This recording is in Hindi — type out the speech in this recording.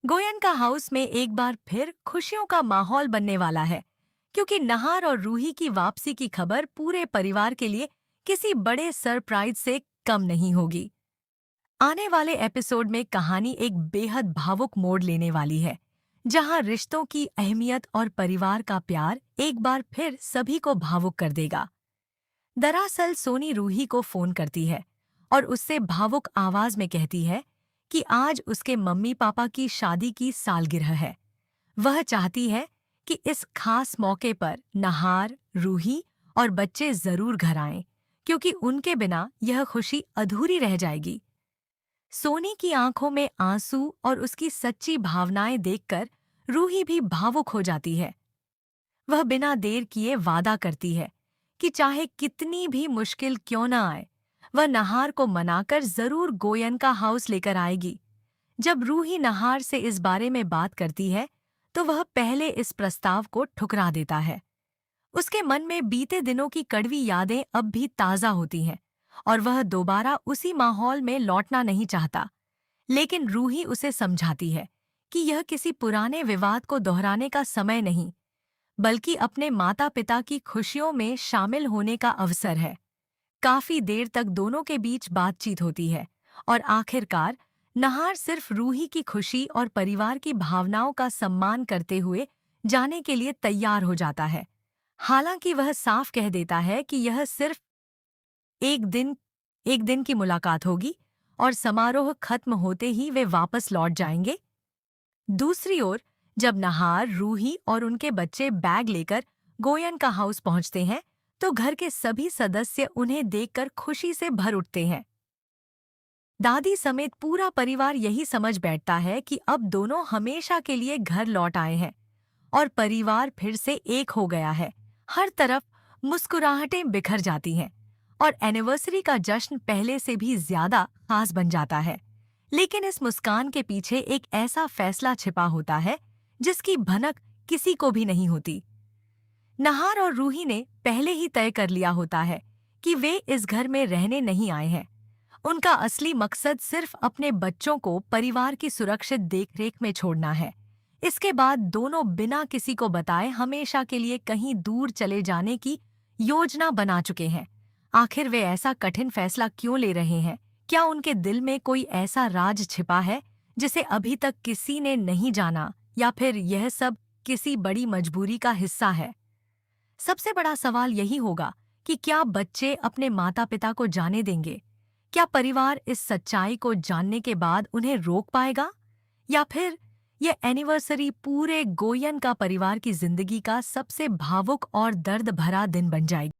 गोयनका हाउस में एक बार फिर खुशियों का माहौल बनने वाला है, क्योंकि नहार और रूही की वापसी की खबर पूरे परिवार के लिए किसी बड़े सरप्राइज से कम नहीं होगी। आने वाले एपिसोड में कहानी एक बेहद भावुक मोड़ लेने वाली है, जहां रिश्तों की अहमियत और परिवार का प्यार एक बार फिर सभी को भावुक कर देगा। दरअसल सोनी रूही को फोन करती है और उससे भावुक आवाज में कहती है कि आज उसके मम्मी पापा की शादी की सालगिरह है। वह चाहती है कि इस खास मौके पर नहार, रूही और बच्चे जरूर घर आएं, क्योंकि उनके बिना यह खुशी अधूरी रह जाएगी। सोनी की आंखों में आंसू और उसकी सच्ची भावनाएं देखकर रूही भी भावुक हो जाती है। वह बिना देर किए वादा करती है कि चाहे कितनी भी मुश्किल क्यों न आए, वह नहार को मनाकर जरूर गोयनका हाउस लेकर आएगी। जब रूही नहार से इस बारे में बात करती है, तो वह पहले इस प्रस्ताव को ठुकरा देता है। उसके मन में बीते दिनों की कड़वी यादें अब भी ताज़ा होती हैं और वह दोबारा उसी माहौल में लौटना नहीं चाहता। लेकिन रूही उसे समझाती है कि यह किसी पुराने विवाद को दोहराने का समय नहीं, बल्कि अपने माता पिता की खुशियों में शामिल होने का अवसर है। काफी देर तक दोनों के बीच बातचीत होती है और आखिरकार नहार सिर्फ रूही की खुशी और परिवार की भावनाओं का सम्मान करते हुए जाने के लिए तैयार हो जाता है। हालांकि वह साफ कह देता है कि यह सिर्फ एक दिन एक दिन की मुलाकात होगी और समारोह खत्म होते ही वे वापस लौट जाएंगे। दूसरी ओर जब नहार, रूही और उनके बच्चे बैग लेकर गोयनका हाउस पहुंचते हैं, तो घर के सभी सदस्य उन्हें देखकर खुशी से भर उठते हैं। दादी समेत पूरा परिवार यही समझ बैठता है कि अब दोनों हमेशा के लिए घर लौट आए हैं और परिवार फिर से एक हो गया है। हर तरफ मुस्कुराहटें बिखर जाती हैं और एनिवर्सरी का जश्न पहले से भी ज्यादा खास बन जाता है। लेकिन इस मुस्कान के पीछे एक ऐसा फैसला छिपा होता है जिसकी भनक किसी को भी नहीं होती। नहार और रूही ने पहले ही तय कर लिया होता है कि वे इस घर में रहने नहीं आए हैं। उनका असली मकसद सिर्फ अपने बच्चों को परिवार की सुरक्षित देखरेख में छोड़ना है। इसके बाद दोनों बिना किसी को बताए हमेशा के लिए कहीं दूर चले जाने की योजना बना चुके हैं। आखिर वे ऐसा कठिन फैसला क्यों ले रहे हैं? क्या उनके दिल में कोई ऐसा राज छिपा है जिसे अभी तक किसी ने नहीं जाना, या फिर यह सब किसी बड़ी मजबूरी का हिस्सा है? सबसे बड़ा सवाल यही होगा कि क्या बच्चे अपने माता पिता को जाने देंगे? क्या परिवार इस सच्चाई को जानने के बाद उन्हें रोक पाएगा, या फिर यह एनिवर्सरी पूरे गोयन का परिवार की जिंदगी का सबसे भावुक और दर्द भरा दिन बन जाएगी?